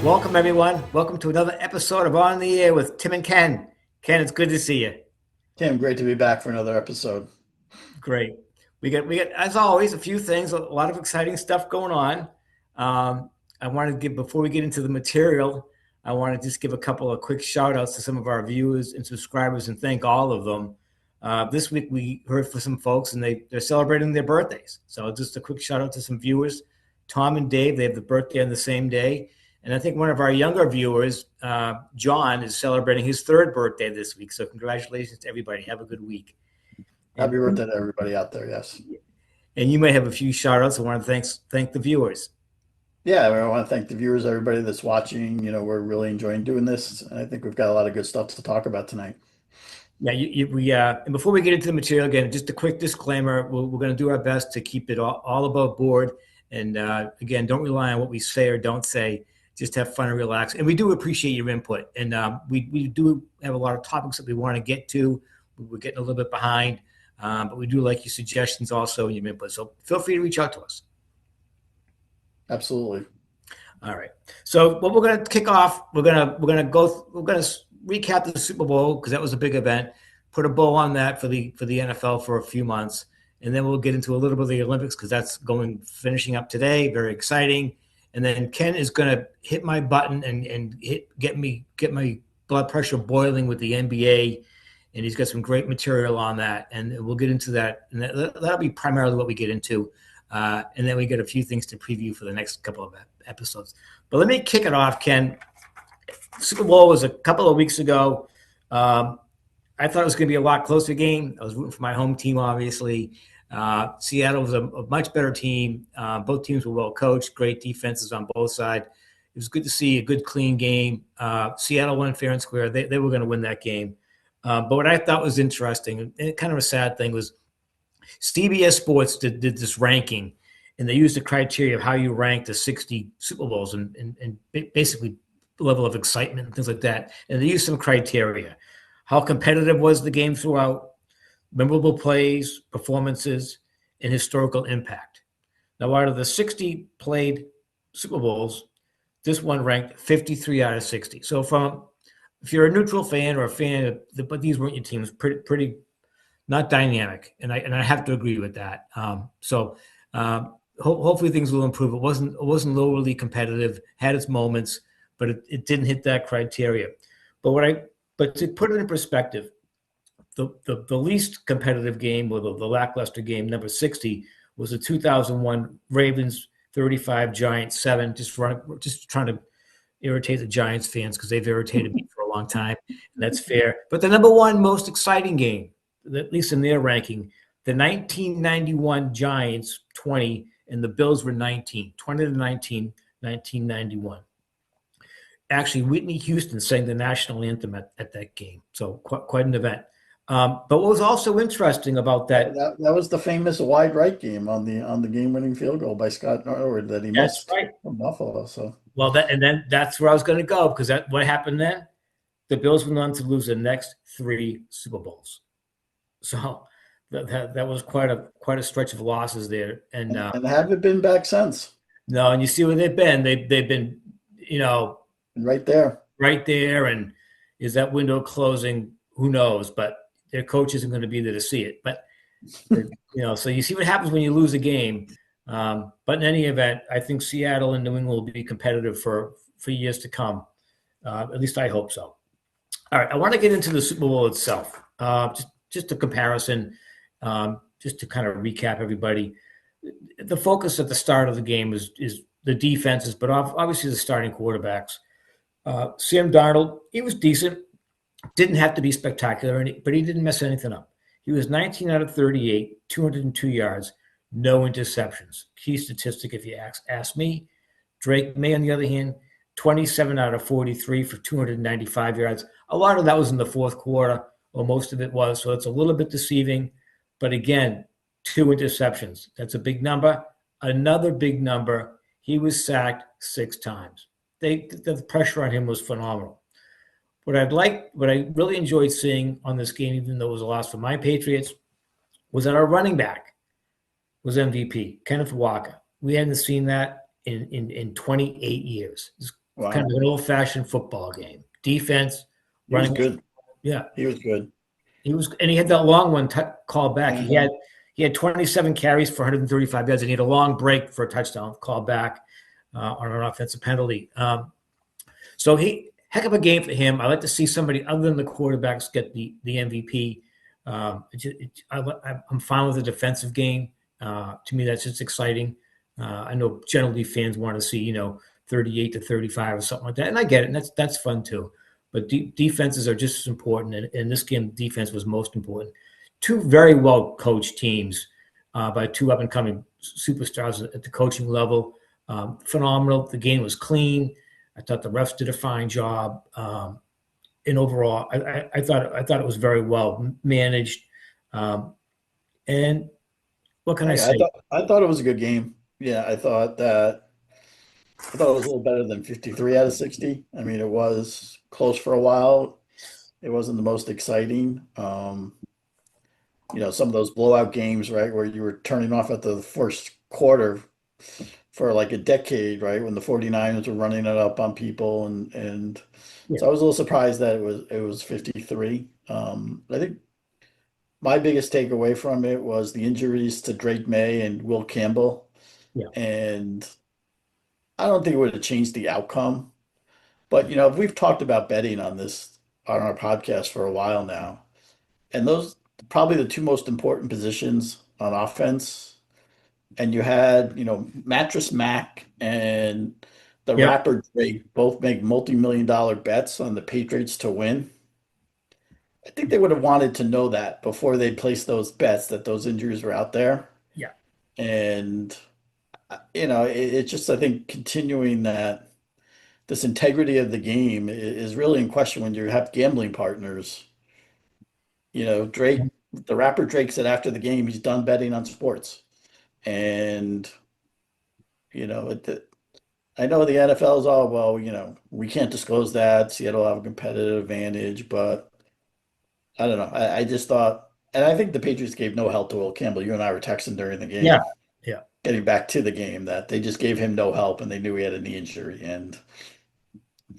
Welcome, everyone. Welcome to another episode of On the Air with Tim and Ken. Ken, it's good to see you. Tim, great to be back for another episode. Great. We get as always a few things, a lot of exciting stuff going on. Um, I want to give before we get into the material, I want to just give a couple of quick shout outs to some of our viewers and subscribers and thank all of them. This week we heard from some folks and they're celebrating their birthdays. So just a quick shout out to some viewers. Tom and Dave, they have the birthday on the same day. And I think one of our younger viewers, John, is celebrating his third birthday this week. So congratulations to everybody. Have a good week. And Happy birthday to everybody out there. Yes. and you may have a few shout outs. I want to thank the viewers. Yeah, I want to thank the viewers, everybody that's watching. We're really enjoying doing this. And I think we've got a lot of good stuff to talk about tonight. Yeah, and before we get into the material again, just a quick disclaimer: we're going to do our best to keep it all above board. And again, don't rely on what we say or don't say. Just have fun and relax. And we do appreciate your input. And we do have a lot of topics that we want to get to. We're getting a little bit behind, but we do like your suggestions also and your input. So feel free to reach out to us. Absolutely. All right. So what we're going to kick off, we're going to recap the Super Bowl because that was a big event. Put a bow on that for the NFL for a few months, and then we'll get into a little bit of the Olympics because that's finishing up today. Very exciting. And then Ken is going to hit my button and get my blood pressure boiling with the NBA, and he's got some great material on that, and we'll get into that. And that'll be primarily what we get into, and then we get a few things to preview for the next couple of episodes. But let me kick it off, Ken. Super Bowl was a couple of weeks ago. I thought it was going to be a lot closer game. I was rooting for my home team, obviously. Seattle was a much better team. Both teams were well coached, great defenses on both sides. It was good to see a good, clean game. Seattle won fair and square. They were going to win that game. But what I thought was interesting and kind of a sad thing was CBS Sports did this ranking, and they used the criteria of how you rank the 60 Super Bowls and basically level of excitement and things like that. And they used some criteria. How competitive was the game throughout? Memorable plays, performances, and historical impact. Now, out of the 60 played Super Bowls, this one ranked 53 out of 60. So if you're a neutral fan or a fan, but these weren't your teams, pretty not dynamic. And I have to agree with that. Hopefully things will improve. It wasn't overly competitive, had its moments, but it didn't hit that criteria. But to put it in perspective, the least competitive game or the lackluster game, number 60, was the 2001 Ravens 35, Giants 7. Just trying to irritate the Giants fans because they've irritated me for a long time, and that's fair. But the number one most exciting game, at least in their ranking, the 1991 Giants 20 and the Bills were 19, 20 to 19, 1991. Actually, Whitney Houston sang the national anthem at that game, so quite an event. But what was also interesting about that was the famous wide right game on the game-winning field goal by Scott Norwood that he missed from Buffalo. So then that's where I was going to go because what happened then? The Bills went on to lose the next 3 Super Bowls. So that was quite a stretch of losses there, and haven't been back since. No, and you see where they've been. They've been right there, and is that window closing? Who knows? But their coach isn't going to be there to see it. But so you see what happens when you lose a game. But in any event, I think Seattle and New England will be competitive for years to come. At least I hope so. All right, I want to get into the Super Bowl itself. Just a comparison, just to kind of recap everybody. The focus at the start of the game is the defenses, but obviously the starting quarterbacks. Sam Darnold, he was decent. Didn't have to be spectacular, but he didn't mess anything up. He was 19 out of 38, 202 yards, no interceptions. Key statistic if you ask me. Drake May, on the other hand, 27 out of 43 for 295 yards. A lot of that was in the fourth quarter, or most of it was, so it's a little bit deceiving. But again, 2 interceptions. That's a big number. Another big number, he was sacked 6 times. The pressure on him was phenomenal. What I really enjoyed seeing on this game, even though it was a loss for my Patriots, was that our running back was MVP, Kenneth Walker. We hadn't seen that in 28 years. kind of Wow. an old-fashioned football game. Defense, He was running. good. Yeah, He was good. he was, and he had that long one called back. I know. He had 27 carries for 135 yards, and he had a long break for a touchdown called back on an offensive penalty. So he heck of a game for him. I like to see somebody other than the quarterbacks get the MVP. I'm fine with the defensive game. To me, that's just exciting. I know generally fans want to see 38 to 35 or something like that, and I get it. And that's fun too. But defenses are just as important, and in this game, defense was most important. Two very well coached teams by two up and coming superstars at the coaching level. Phenomenal. The game was clean. I thought the refs did a fine job. And overall, I thought it was very well managed. Um, and what can I I say? thought it was a good game. Yeah, I thought it was a little better than 53 out of 60. I mean, it was close for a while. It wasn't the most exciting. Some of those blowout games, right, where you were turning off at the first quarter for like a decade, right, when the 49ers were running it up on people and Yeah, so I was a little surprised that it was 53. I think my biggest takeaway from it was the injuries to Drake May and Will Campbell, yeah, and I don't think it would have changed the outcome. But we've talked about betting on our podcast for a while now, and those probably the two most important positions on offense. And you had, Mattress Mac and the yep, rapper Drake both make multi-million-dollar bets on the Patriots to win. I think they would have wanted to know that before they placed those bets that those injuries were out there. yeah. And it's just I think continuing that this integrity of the game is really in question when you have gambling partners. Drake, the rapper Drake said after the game he's done betting on sports, and I know the NFL is all well. We can't disclose that. Seattle have a competitive advantage, but I don't know. I just thought, and I think the Patriots gave no help to Will Campbell. You and I were texting during the Yeah, game, yeah. getting back to the game, that they just gave him no help and they knew he had a knee injury. And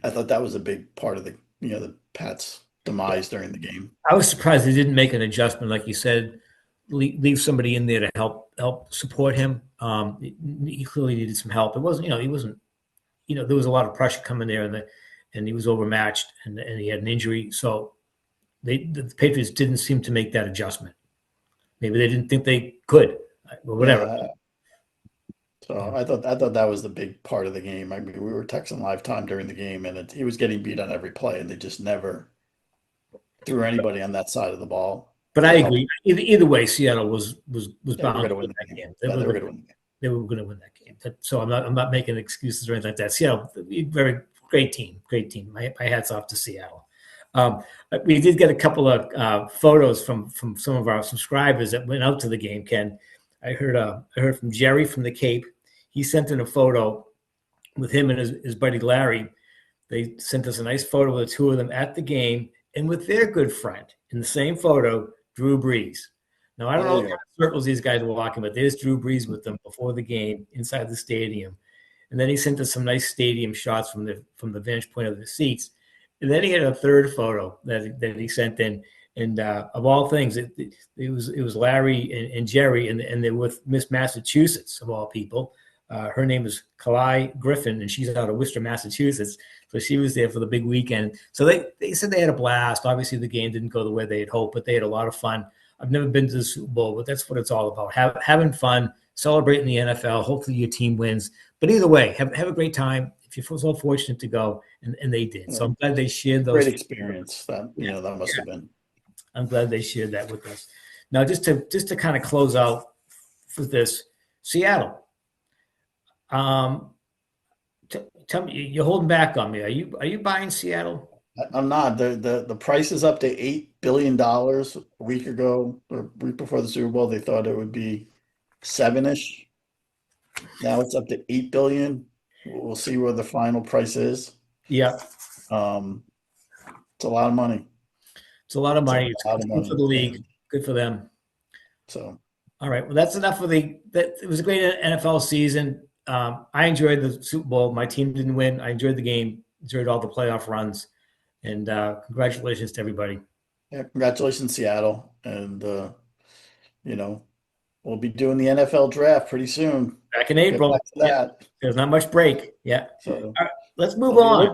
I thought that was a big part of the Pats' demise during the game. I was surprised they didn't make an adjustment, like you said, leave somebody in there to help support him. He clearly needed some help. It wasn't, he wasn't, there was a lot of pressure coming there, and he was overmatched, and he had an injury. So the Patriots didn't seem to make that adjustment. Maybe they didn't think they could, or whatever. Yeah. So I thought that was the big part of the game. I mean, we were texting live time during the game, and he was getting beat on every play, and they just never threw anybody on that side of the ball But I to help. agree. Either way, Seattle was They were bound going to to win win the that game. game. Yeah, they were going to win the game. They were going to win that game. So I'm not making excuses or anything like that. Seattle, very great team, great team. My hats off to Seattle. We did get a couple of photos from some of our subscribers that went out to the game. Ken, I heard from Jerry from the Cape. He sent in a photo with him and his buddy Larry. They sent us a nice photo of the two of them at the game and with their good friend in the same photo, Drew Brees. Now, I don't There know you what kind go. of circles these guys were walking, but there's Drew Brees with them before the game inside the stadium. And then he sent us some nice stadium shots from the vantage point of the seats. And then he had a third photo that he sent in. And of all things, it was Larry and Jerry, and they're with Miss Massachusetts, of all people. Her name is Kalai Griffin, and she's out of Worcester, Massachusetts. So she was there for the big weekend. So they said they had a blast. Obviously, the game didn't go the way they had hoped, but they had a lot of fun. I've never been to the Super Bowl, but that's what it's all about. Having fun, celebrating the NFL. Hopefully your team wins. But either way, have a great time if you're so fortunate to go, and they did. So I'm glad they shared Great those. experience that must have been. I'm glad they shared that with us. Now, just to kind of close out for this, Seattle. Um, tell me, you're holding back on me. Are you buying Seattle? I'm not. The price is up to $8 billion. A week ago or a week before the Super Bowl, they thought it would be seven-ish. Now it's up to 8 billion. We'll see where the final price is. Yeah, Um, it's a lot of money. it's a lot of It's a money. It's lot of good for the money. league. And Good for them. so All right. Well, that's enough for the. That it was a great NFL season. I enjoyed the Super Bowl. My team didn't win. I enjoyed the game. Enjoyed all the playoff runs, and congratulations to everybody. Yeah, congratulations, Seattle. And you know, we'll be doing the NFL draft pretty soon. Back in We'll get back April. to Yeah, that. there's not much break. Yeah. So, All right, let's move well, on.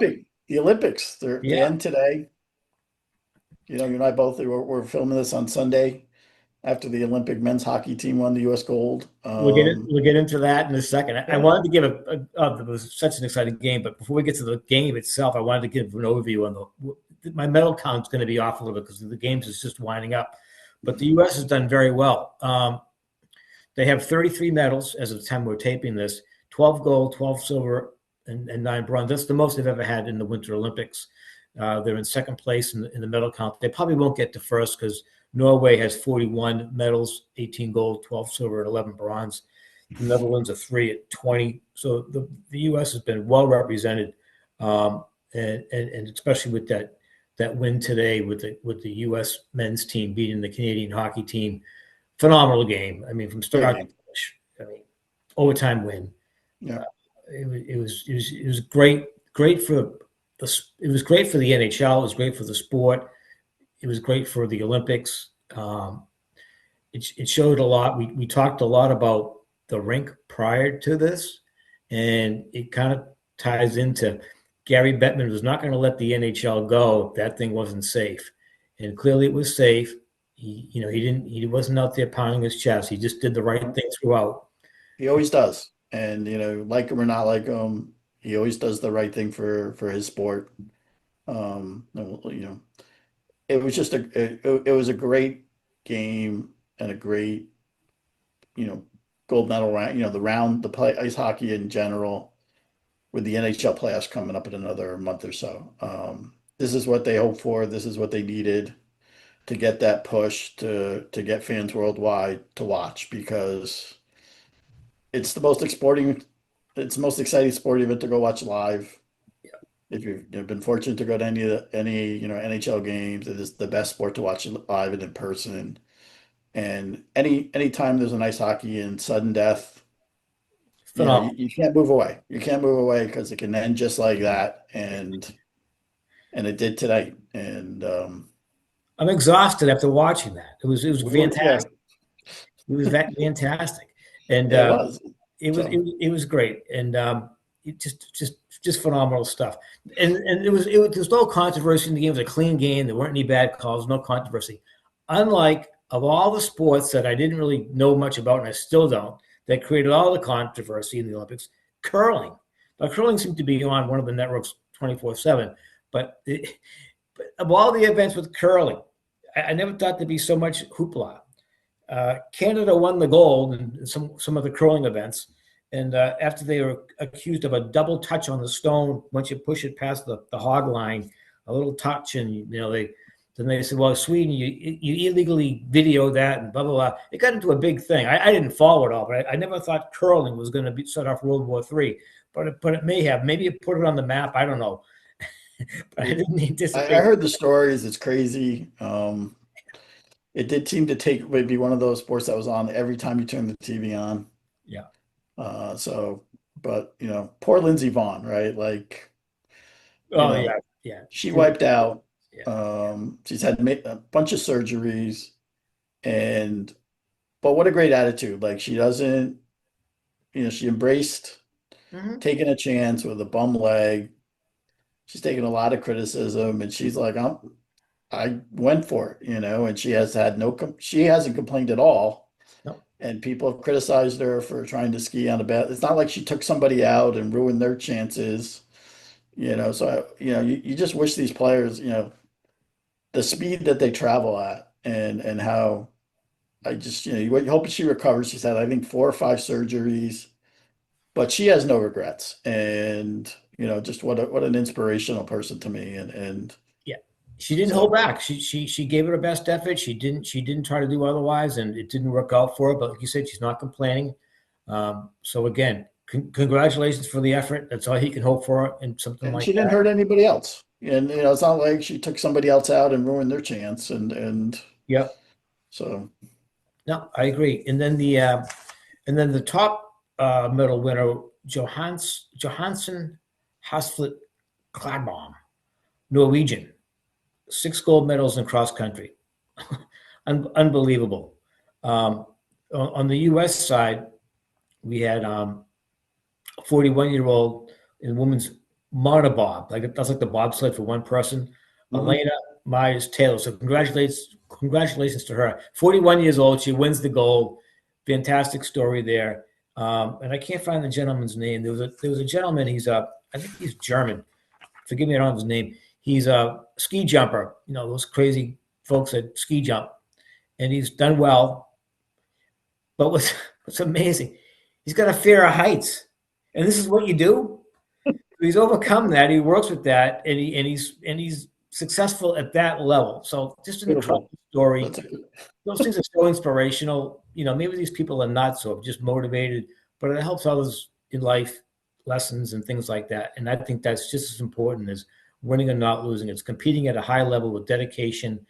The Olympics, they Yeah, end today. You know, you and I both we're filming this on Sunday after the Olympic men's hockey team won the U.S. gold. we'll get into that in a second. I Yeah, wanted to give it was such an exciting game, but before we get to the game itself, I wanted to give an overview on my medal count's going to be off a little bit because the games is just winding up. But the U.S. has done very well. They have 33 medals as of the time we're taping this: 12 gold, 12 silver, and 9 bronze. That's the most they've ever had in the Winter Olympics. They're in second place in the medal count. They probably won't get to first because Norway has 41 medals, 18 gold, 12 silver, and 11 bronze. The Netherlands are 3 at 20. So the U.S. has been well represented, and especially with that win today with the U.S. men's team beating the Canadian hockey team. Phenomenal game. I mean, from great start to game. finish. I mean, overtime win. Yeah, It was great for it was great for the NHL. It was great for the sport. It was great for the Olympics. It showed a lot. We talked a lot about the rink prior to this, and it kind of ties into Gary Bettman was not going to let the NHL go if that thing wasn't safe, and clearly it was safe. He wasn't out there pounding his chest. He just did the right thing throughout. he always does. And you know, like him or not like him, he always does the right thing for his sport. You know, it was just it was a great game and a great, you know, gold medal round. You know, the round, the play ice hockey in general, with the NHL playoffs coming up in another month or so. This is what they hoped for. This is what they needed to get that push to get fans worldwide to watch because it's the most exporting, it's the most exciting sporting event to go watch live. If you've been fortunate to go to any NHL games, it is the best sport to watch live and in person. And anytime there's an ice hockey and sudden death, you know, Phenomenal. you can't move away. You can't move away because it can end just like that. And it did tonight. And I'm exhausted after watching that. It was yeah, fantastic. It was that fantastic, and it was. So it was great, and it just phenomenal stuff. And there's no controversy in the game. It was a clean game. There weren't any bad calls. No controversy. Unlike of all the sports that I didn't really know much about, and I still don't, that created all the controversy in the Olympics, curling. Now, curling seemed to be on one of the networks 24/7, but of all the events with curling, I never thought there'd be so much hoopla. Canada won the gold in some of the curling events, and after they were accused of a double touch on the stone, once you push it past the hog line, a little touch, and they said, well, Sweden, you illegally videoed that and blah blah blah. It got into a big thing. I didn't follow it all, but I never thought curling was going to be set off World War III. But it may have. Maybe it put it on the map. I don't know. But I it, didn't I anticipate. heard the stories. It's crazy. It did seem to take maybe one of those sports that was on every time you turn the TV on. Yeah. So, but you know, poor Lindsey Vaughn, right? Like, you Oh yeah. know, Yeah. she wiped out. Yeah. She's had a bunch of surgeries, and but what a great attitude! Like she doesn't, you know, she embraced Mm-hmm. taking a chance with a bum leg. She's taken a lot of criticism, and she's like, I went for it, you know, and she has had she hasn't complained at all. No. And people have criticized her for trying to ski on a bed. It's not like she took somebody out and ruined their chances, you know. So, you know, you just wish these players, you know, the speed that they travel at and how I just, you know, you hope she recovers. She's had, I think, 4 or 5 surgeries, but she has no regrets. And, you know, just what an inspirational person to me. And Yeah, she didn't hold so, back. She gave it her best effort. She didn't try to do otherwise, and it didn't work out for her. But like you said, she's not complaining. So again, congratulations for the effort. That's all he can hope for in something and like she didn't that. hurt anybody else. And, you know, it's not like she took somebody else out and ruined their chance. And Yep. so, No, I agree. And then the top medal winner Johansson Hasflet Kladbaum, Norwegian, 6 gold medals in cross country. Unbelievable. On the U.S. side, we had 41-year-old in women's monobob. Like that's like the bobsled for one person. Hmm. Elena Myers Taylor. So congratulations to her. 41 years old. She wins the gold. Fantastic story there. And I can't find the gentleman's name. There was a gentleman. I think he's German. Forgive me, I don't have his name. He's a ski jumper. You know those crazy folks that ski jump, and he's done well. But what's amazing, he's got a fear of heights, and this is what you do. He's overcome that. He works with that, and he's successful at that level. So just an incredible Beautiful. story. That's a, Those things are so inspirational. Maybe these people are not so just motivated, but it helps others in life, lessons and things like that. And I think that's just as important as winning or not losing. It's competing at a high level with dedication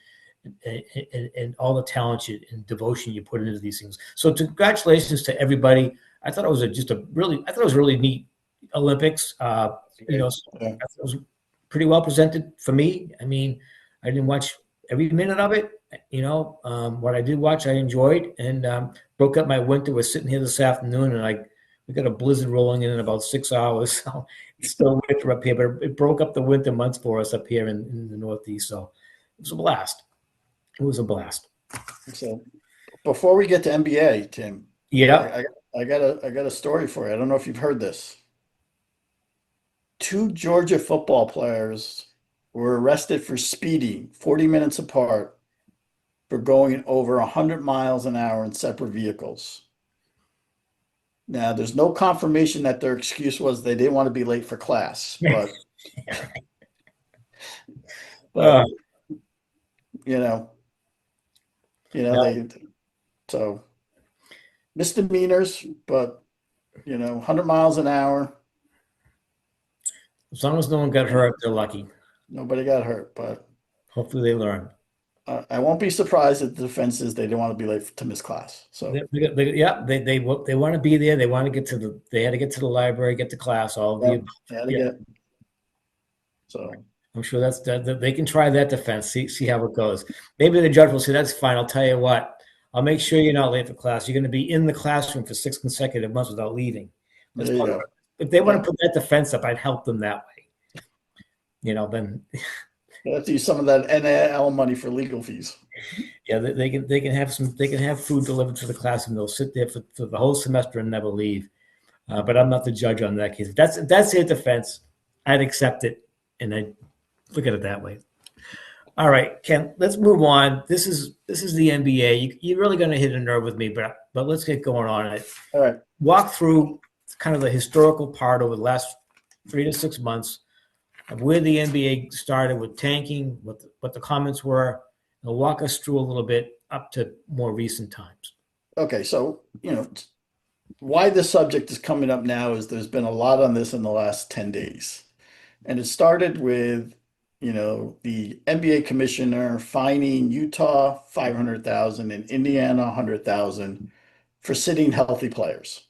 and all the talent and devotion you put into these things. So congratulations to everybody. I thought it was I thought it was really neat Olympics. that's You know, great. Yeah. it was pretty well presented for me. I mean, I didn't watch every minute of it. What I did watch, I enjoyed, and broke up my winter. We're sitting here this afternoon, and we got a blizzard rolling in about 6 hours. So it's still winter up here, but it broke up the winter months for us up here in the Northeast. So it was a blast. It was a blast. So before we get to NBA, Tim, Yeah. I got a story for you. I don't know if you've heard this. Two Georgia football players were arrested for speeding 40 minutes apart for going over 100 miles an hour in separate vehicles. Now, there's no confirmation that their excuse was they didn't want to be late for class, but Uh, you know, no, they so misdemeanors, but 100 miles an hour, as long as no one got and hurt, they're lucky. nobody got hurt. But Hopefully, they learn. I won't be surprised if the defense is they didn't want to be late to miss class. So Yeah, they want to be there. They want to get to the. They had to get to the library, get to class. All of yeah, the. they had to Yeah, get so. I'm sure that they can try that defense. See how it goes. Maybe the judge will say that's fine. I'll tell you what. I'll make sure you're not late for class. You're going to be in the classroom for 6 consecutive months without leaving. That's There you part of go. it. If they want Yeah, to put that defense up, I'd help them that way. Then they have to use some of that NIL money for legal fees. yeah, they can have food delivered to the classroom. They'll sit there for the whole semester and never leave. But I'm not the judge on that case. If that's their defense, I'd accept it and I'd look at it that way. All right, Ken, let's move on. This is the NBA. You're really going to hit a nerve with me, but let's get going on it. All right. Walk through kind of the historical part over the last 3 to 6 months of where the NBA started with tanking, what the comments were, and walk us through a little bit up to more recent times. Okay. So, why this subject is coming up now is there's been a lot on this in the last 10 days. And it started with, the NBA commissioner fining Utah 500,000 and Indiana 100,000 for sitting healthy players.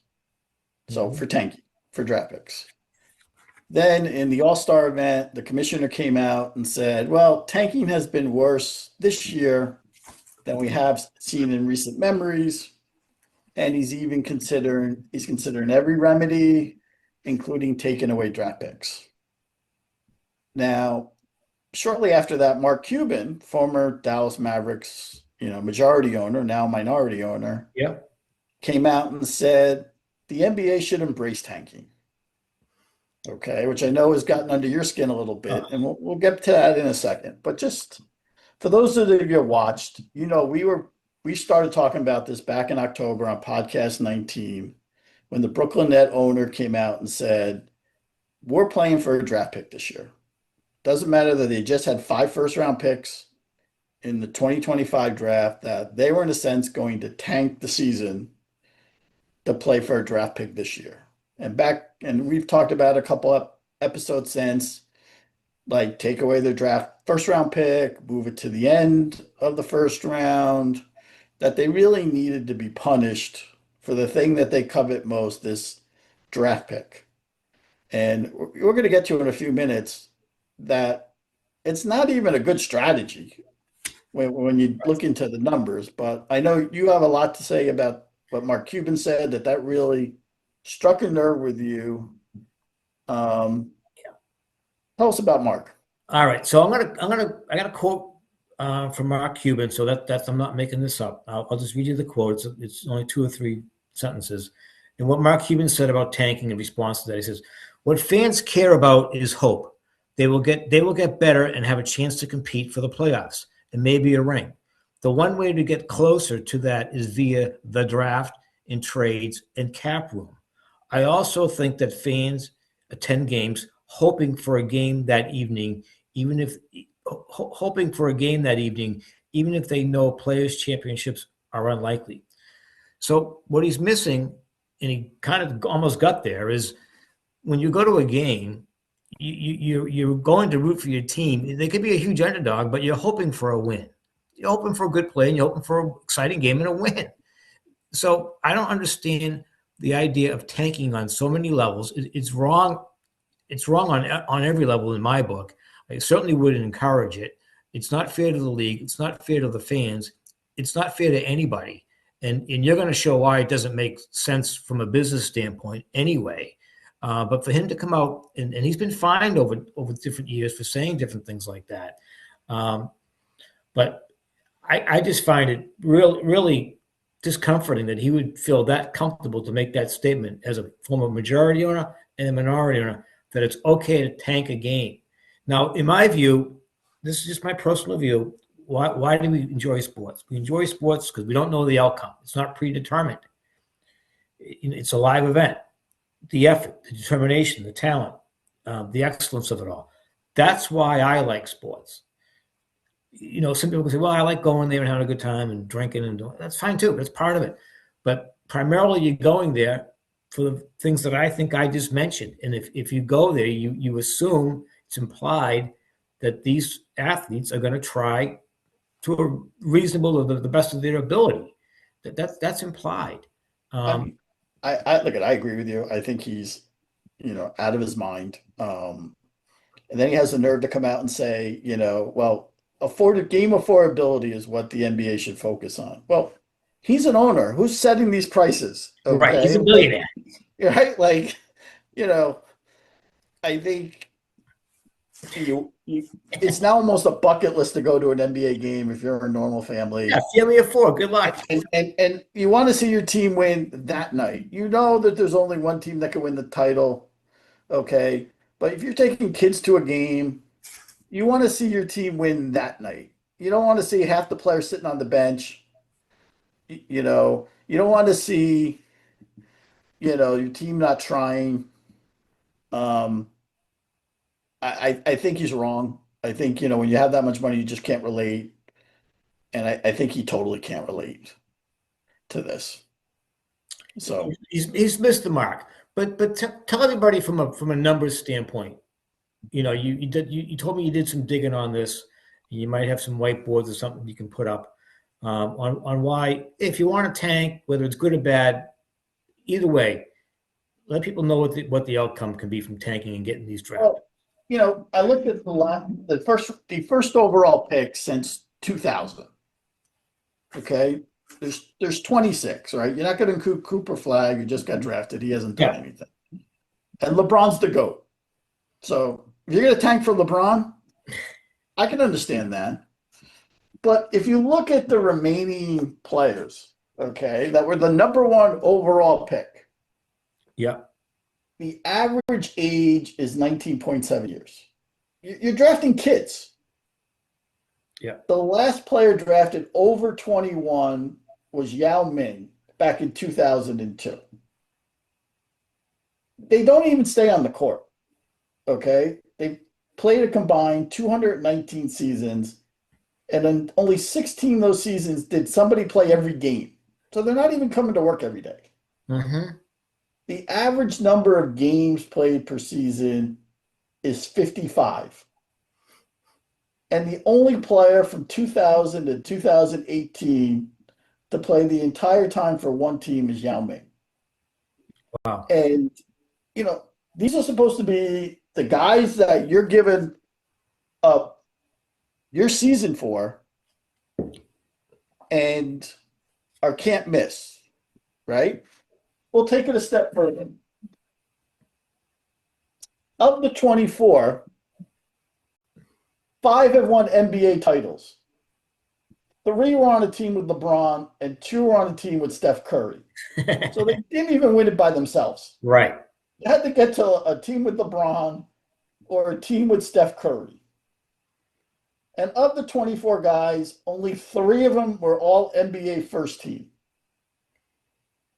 So Mhm. for tanking, for draft picks. Then in the All-Star event, the commissioner came out and said, well, tanking has been worse this year than we have seen in recent memories. And he's considering every remedy, including taking away draft picks. Now, shortly after that, Mark Cuban, former Dallas Mavericks, majority owner, now minority owner, Yep. came out and said the NBA should embrace tanking. Okay, which I know has gotten under your skin a little bit, Oh, and we'll get to that in a second. But just for those of you who watched, we started talking about this back in October on podcast 19 when the Brooklyn Net owner came out and said, we're playing for a draft pick this year. Doesn't matter that they just had 5 first-round picks in the 2025 draft, that they were in a sense going to tank the season to play for a draft pick this year. And we've talked about a couple of episodes since, like take away their draft first round pick, move it to the end of the first round, that they really needed to be punished for the thing that they covet most, this draft pick. And we're going to get to in a few minutes that it's not even a good strategy when you look into the numbers. But I know you have a lot to say about what Mark Cuban said, that really struck a nerve with you. Um, Tell us about Mark. All right, so I got a quote from Mark Cuban. So that's I'm not making this up. I'll just read you the quote. It's only two or three sentences. And what Mark Cuban said about tanking in response to that, he says, "What fans care about is hope. They will get better and have a chance to compete for the playoffs and maybe a ring. The one way to get closer to that is via the draft and trades and cap room. I also think that fans attend games hoping for a game that evening, even if hoping for a game that evening, even if they know players' championships are unlikely." So what he's missing, and he kind of almost got there, is when you go to a game, you're going to root for your team. They could be a huge underdog, but you're hoping for a win. You're hoping for a good play, and you're hoping for an exciting game and a win. So I don't understand the idea of tanking on so many levels. It's wrong. It's wrong on every level in my book. I certainly wouldn't encourage it. It's not fair to the league. It's not fair to the fans. It's not fair to anybody. And you're going to show why it doesn't make sense from a business standpoint anyway. But for him to come out, and he's been fined over different years for saying different things like that. Um, but I just find it really discomforting that he would feel that comfortable to make that statement as a former majority owner and a minority owner, that it's okay to tank a game. Now, in my view, this is just my personal view. Why do we enjoy sports? We enjoy sports because we don't know the outcome. It's not predetermined. It's a live event. The effort, the determination, the talent, the excellence of it all. That's why I like sports. Some people can say, well, I like going there and having a good time and drinking and doing that's fine too. That's part of it. But primarily you're going there for the things that I think I just mentioned. And if you go there, you assume it's implied that these athletes are going to try to a reasonable or the best of their ability. That's implied. I, Um, I look at. I agree with you. I think he's, out of his mind. And then he has the nerve to come out and say, well, game affordability is what the NBA should focus on. Well, he's an owner. Who's setting these prices? right. He's Okay, a billionaire. right? Like, you know, I think it's now almost a bucket list to go to an NBA game if you're a normal Yeah. family. Family of four. Good luck. And you want to see your team win that night. You know that there's only one team that can win the title, okay? But if you're taking kids to a game, you want to see your team win that night. You don't want to see half the players sitting on the bench. You don't want to see, your team not trying. Um, I think he's wrong. I think, when you have that much money, you just can't relate. And I think he totally can't relate to this. So, He's missed the mark. But tell everybody from a numbers standpoint. You told me you did some digging on this. You might have some whiteboards or something you can put up on why, if you want to tank, whether it's good or bad, either way, let people know what the outcome can be from tanking and getting these draft. well, I looked at the first overall pick since 2000. Okay. There's 26, right? You're not going to include Cooper Flag, who just got drafted. He hasn't done Yeah. anything. And LeBron's the GOAT. So if you're going to tank for LeBron, I can understand that. But if you look at the remaining players, okay, that were the number one overall pick, Yeah. the average age is 19.7 years. You're drafting kids. Yeah. The last player drafted over 21 was Yao Ming back in 2002. They don't even stay on the court, okay? They played a combined 219 seasons, and in only 16 of those seasons did somebody play every game. So they're not even coming to work every day. Mm-hmm. The average number of games played per season is 55. And the only player from 2000 to 2018 to play the entire time for one team is Yao Ming. Wow. And these are supposed to be the guys that you're giving up your season for and are can't miss, right? We'll take it a step further. Of the 24, 5 have won NBA titles. 3 were on a team with LeBron, and 2 were on a team with Steph Curry. So they didn't even win it by themselves. Right. You had to get to a team with LeBron or a team with Steph Curry. And of the 24 guys, only 3 of them were all NBA first team.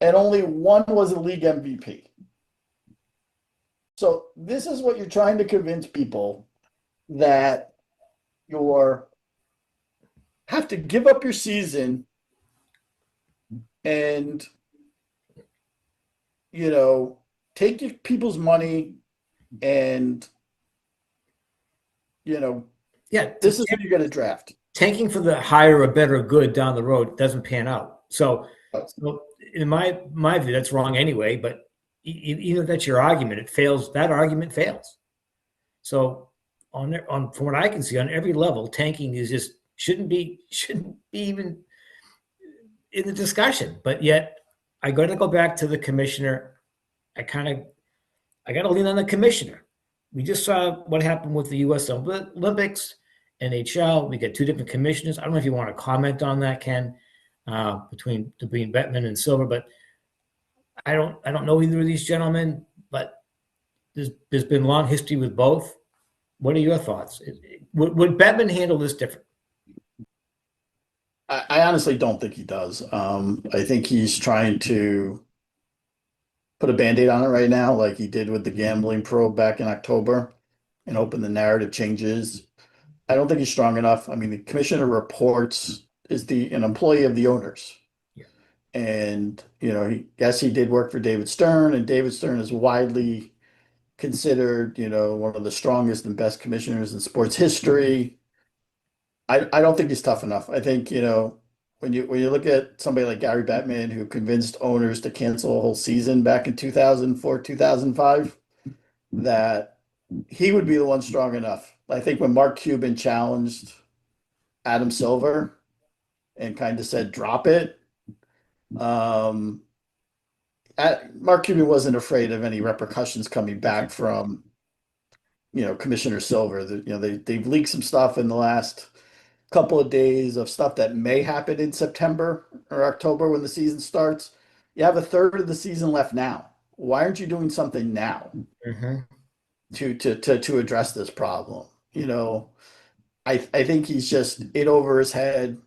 And only 1 was a league MVP. So this is what you're trying to convince people, that you're have to give up your season and take people's money and Yeah. this is who you're going to draft. Tanking for the higher or better good down the road doesn't pan out. So in my view, that's wrong anyway. But even if that's your argument, it fails. That argument fails. So from what I can see, on every level, tanking is just shouldn't be even in the discussion. But yet, I got to go back to the commissioner. I got to lean on the commissioner. We just saw what happened with the U.S. Olympics, NHL. We got 2 different commissioners. I don't know if you want to comment on that, Ken, between Bettman and Silver, but I don't know either of these gentlemen. But there's been long history with both. What are your thoughts? Would Bettman handle this different? I honestly don't think he does. I think he's trying to put a Band-Aid on it right now, like he did with the gambling probe back in October, and hoping the narrative changes. I don't think he's strong enough. I mean, the commissioner reports is an employee of the owners. Yeah. And, he did work for David Stern, and David Stern is widely considered, one of the strongest and best commissioners in sports history. I don't think he's tough enough. I think, when you look at somebody like Gary Bettman, who convinced owners to cancel a whole season back in 2004, 2005, that he would be the one strong enough. I think when Mark Cuban challenged Adam Silver and kind of said, drop it, Mark Cuban wasn't afraid of any repercussions coming back from, Commissioner Silver. They've leaked some stuff in the last couple of days of stuff that may happen in September or October when the season starts. You have a third of the season left now. Why aren't you doing something now to address this problem? I think he's just in over his head.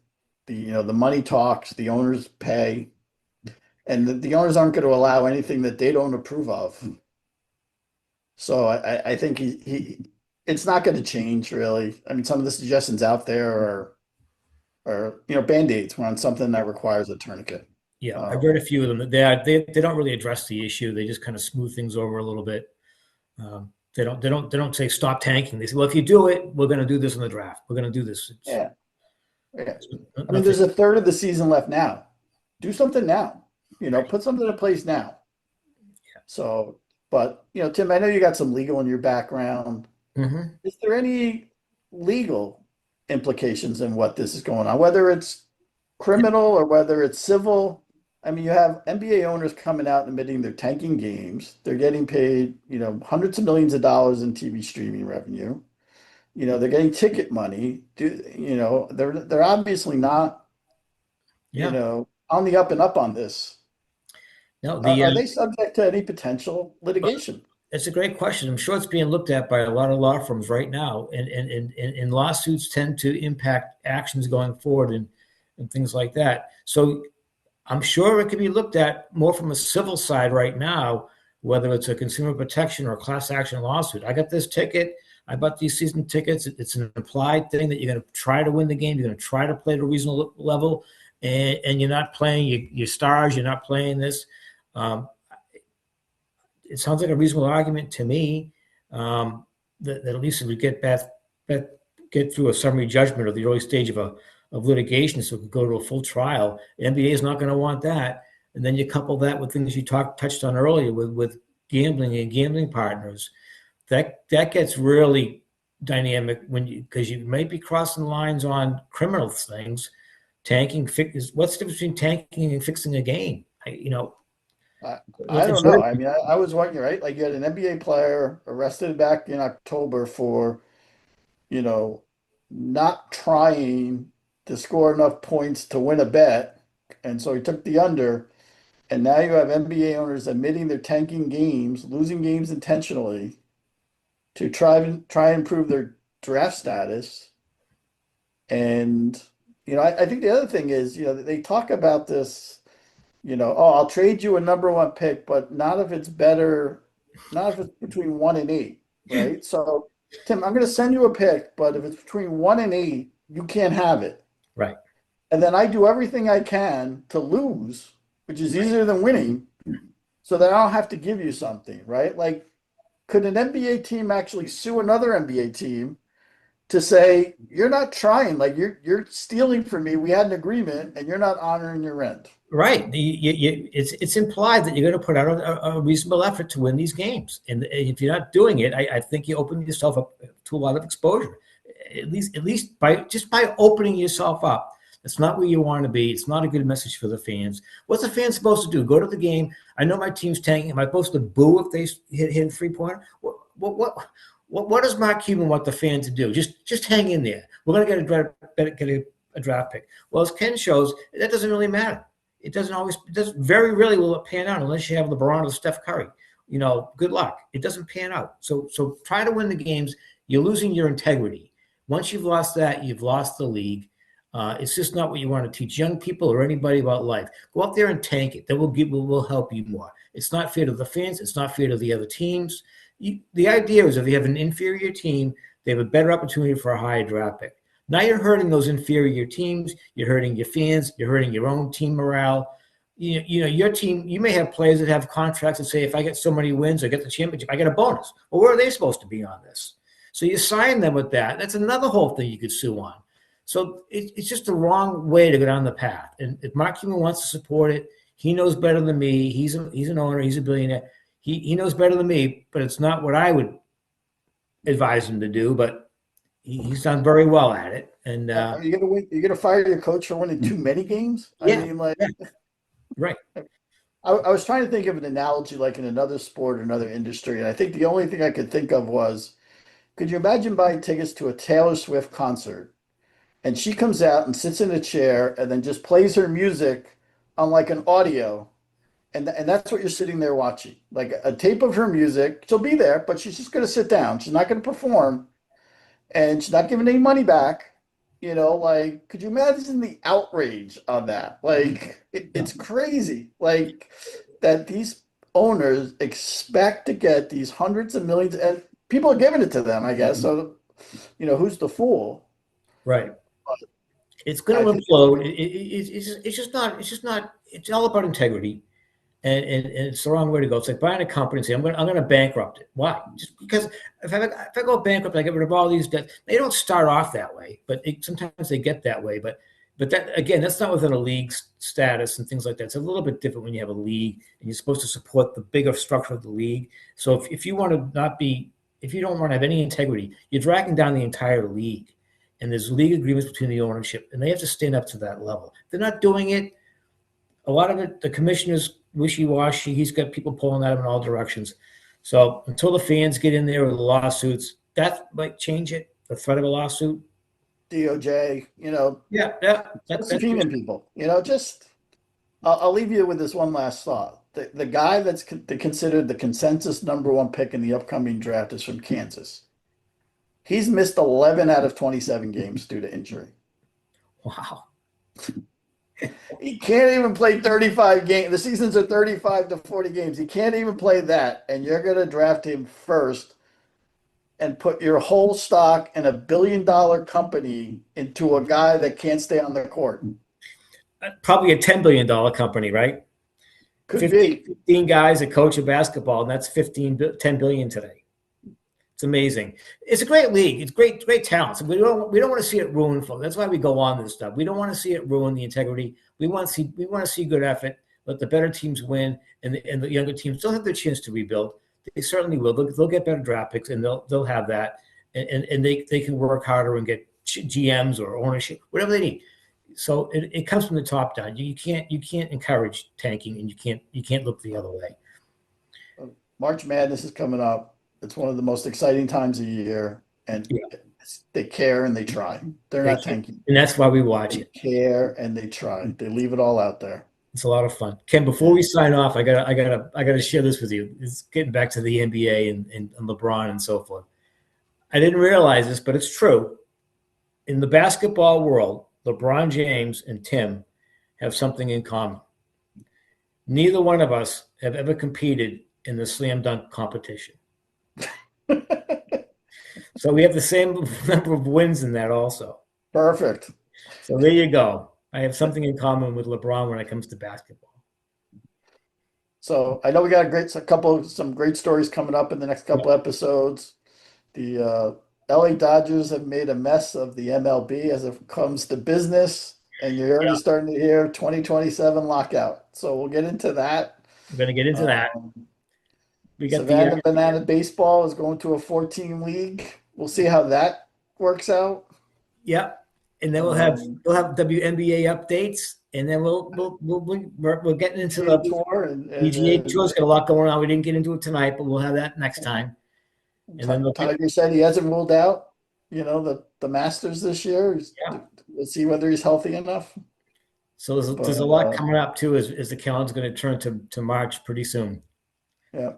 The money talks, the owners pay, and the owners aren't going to allow anything that they don't approve of. So I think it's not going to change, really. I mean, some of the suggestions out there are Band-Aids. We're on something that requires a tourniquet. Yeah, I've read a few of them. They don't really address the issue. They just kind of smooth things over a little bit. They don't say stop tanking. They say, well, if you do it, we're going to do this in the draft. We're going to do this. Yeah. I mean, there's a third of the season left now. Do something now. Put something in place now. Yeah. So, but Tim, I know you got some legal in your background. Mm-hmm. Is there any legal implications in what this is going on, whether it's criminal or whether it's civil? I mean, you have NBA owners coming out and admitting they're tanking games. They're getting paid, hundreds of millions of dollars in TV streaming revenue. They're getting ticket money. They're obviously not, on the up and up on this. No, Are they subject to any potential litigation? It's a great question. I'm sure it's being looked at by a lot of law firms right now, and lawsuits tend to impact actions going forward and things like that. So I'm sure it could be looked at more from a civil side right now, whether it's a consumer protection or a class action lawsuit. I got this ticket. I bought these season tickets. It's an implied thing that you're going to try to win the game. You're going to try to play at a reasonable level, and you're not playing your stars. You're not playing this. It sounds like a reasonable argument to me, that at least if we get through a summary judgment or the early stage of litigation, so it could go to a full trial. The NBA is not going to want that. And then you couple that with things you touched on earlier with gambling and gambling partners, that gets really dynamic when because you might be crossing lines on criminal things. Tanking, what's the difference between tanking and fixing a game? I don't know. I mean, I was wondering, right? Like you had an NBA player arrested back in October for, you know, not trying to score enough points to win a bet. And so he took the under. And now you have NBA owners admitting they're tanking games, losing games intentionally to try and improve their draft status. And, I think the other thing is, they talk about this, oh, I'll trade you a number one pick, but not if it's better, not if it's between 1 and 8, right? So, Tim, I'm going to send you a pick, but if it's between 1 and 8, you can't have it. Right. And then I do everything I can to lose, which is easier than winning, so that I don't have to give you something, right? Like, could an NBA team actually sue another NBA team to say, you're not trying, like you're stealing from me. We had an agreement and you're not honoring your rent. Right. It's implied that you're going to put out a reasonable effort to win these games, and if you're not doing it, I think you open yourself up to a lot of exposure. At least by opening yourself up. That's not where you want to be. It's not a good message for the fans. What's the fan supposed to do? Go to the game. I know my team's tanking. Am I supposed to boo if they hit a 3-pointer? What does Mark Cuban want the fan to do? Just hang in there. We're going to get a draft pick. Well, as Ken shows, that doesn't really matter. It doesn't very rarely will it pan out unless you have LeBron or Steph Curry. Good luck. It doesn't pan out. So try to win the games. You're losing your integrity. Once you've lost that, you've lost the league. It's just not what you want to teach young people or anybody about life. Go out there and tank it. That will help you more. It's not fair to the fans. It's not fair to the other teams. The idea is if you have an inferior team, they have a better opportunity for a higher draft pick. Now you're hurting those inferior teams. You're hurting your fans. You're hurting your own team morale. Your team, you may have players that have contracts that say, if I get so many wins or get the championship, I get a bonus. Well, where are they supposed to be on this? So you sign them with that. That's another whole thing you could sue on. So it's just the wrong way to go down the path. And if Mark Cuban wants to support it, he knows better than me. He's an owner. He's a billionaire. He knows better than me, but it's not what I would advise him to do. But he's done very well at it. And are you gonna win? You're gonna fire your coach for winning too many games? Yeah, I mean, like, yeah. Right. I was trying to think of an analogy, like in another sport or another industry, and I think the only thing I could think of was, could you imagine buying tickets to a Taylor Swift concert, and she comes out and sits in a chair and then just plays her music on like an audio. And that's what you're sitting there watching, like a tape of her music. She'll be there, but she's just going to sit down. She's not going to perform, and she's not giving any money back. Like, could you imagine the outrage on that? Like, it's crazy. Like, that these owners expect to get these hundreds of millions, and people are giving it to them, I guess. So, who's the fool? Right. It's going to implode. It's just not. It's all about integrity. And it's the wrong way to go. It's like buying a company and saying, I'm going to bankrupt it. Why? Just because if I go bankrupt, I get rid of all these debts. They don't start off that way, but sometimes they get that way. But that, again, that's not within a league status and things like that. It's a little bit different when you have a league and you're supposed to support the bigger structure of the league. So if you want to if you don't want to have any integrity, you're dragging down the entire league. And there's league agreements between the ownership, and they have to stand up to that level. If they're not doing it. A lot of it, the commissioner's wishy-washy. He's got people pulling at him in all directions. So until the fans get in there with the lawsuits, that might change it. The threat of a lawsuit. DOJ, Yeah. That's subpoenaing people. I'll leave you with this one last thought. The guy that's considered the consensus number one pick in the upcoming draft is from Kansas. He's missed 11 out of 27 games due to injury. Wow. He can't even play 35 games. The seasons are 35 to 40 games. He can't even play that. And you're going to draft him first and put your whole stock in $1 billion company into a guy that can't stay on the court. Probably a $10 billion company, right? Could be 15 guys that coach a basketball, and that's $10 billion today. It's amazing. It's a great league. It's great talent. So we don't want to see it ruined, folks. That's why we go on this stuff. We don't want to see it ruin the integrity. We want to see good effort. Let the better teams win, and the younger teams still have their chance to rebuild. They certainly will. They'll get better draft picks, and they'll have that, and they can work harder and get GMs or ownership, whatever they need. So it comes from the top down. You can't encourage tanking, and you can't look the other way. March Madness is coming up. It's one of the most exciting times of the year, and Yeah, they care and they try. They're they not can, tanking. and that's why we watch They it. care and they try. They leave it all out there. It's a lot of fun. Ken, before we And sign off, I gotta share this with you. It's getting back to the NBA and LeBron and so forth. I didn't realize this, but it's true. In the basketball world, LeBron James and Tim have something in common. Neither one of us have ever competed in the slam dunk competition. So we have the same number of wins in that also. perfect. So there you go. I have something in common with LeBron when it comes to basketball. So I know we got some great stories coming up in the next Yeah, couple episodes. The LA Dodgers have made a mess of the MLB as it comes to business, and you're already yeah. starting to hear 2027 lockout. So we'll get into that. We're gonna get into that. Um, We got the Savannah Banana Baseball is going to a 14 league. We'll see how that works out. yeah, and then we'll have Um, we'll have WNBA updates, and then we're getting into PGA the Tour and, PGA and Tour's got a lot going on. We didn't get into it tonight, but we'll have that next time. And then we'll get Tiger said he hasn't ruled out, the Masters this year. yeah. Let's see whether he's healthy enough. So But there's a lot coming up too as the calendar's going to turn to March pretty soon. yeah,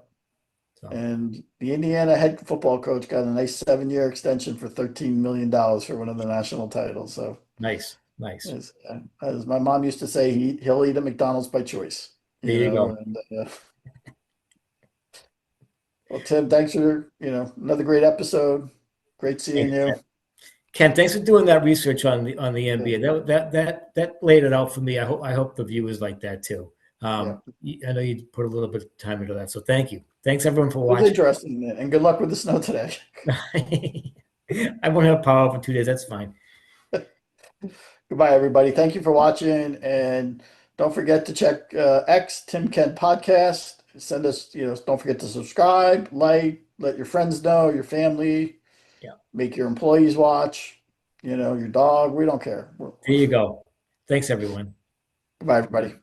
So and the Indiana head football coach got a nice 7-year extension for $13 million for one of the national titles. So nice, nice. as my mom used to say, he'll eat at McDonald's by choice. There you go. And well, Tim, thanks for another great episode. Great seeing Thanks, you. Ken. Ken, thanks for doing that research on the NBA. That laid it out for me. I hope the viewers like that too. Yeah, I know you put a little bit of time into that, so thank you. Thanks everyone for it was watching. interesting, and good luck with the snow today. I won't have power for 2 days. That's fine. Goodbye, everybody. Thank you for watching, and don't forget to check X Tim Kent podcast. Send us, don't forget to subscribe, like, let your friends know, your family, Yeah, make your employees watch, your dog. We don't care. there you go. Thanks everyone. Goodbye, everybody.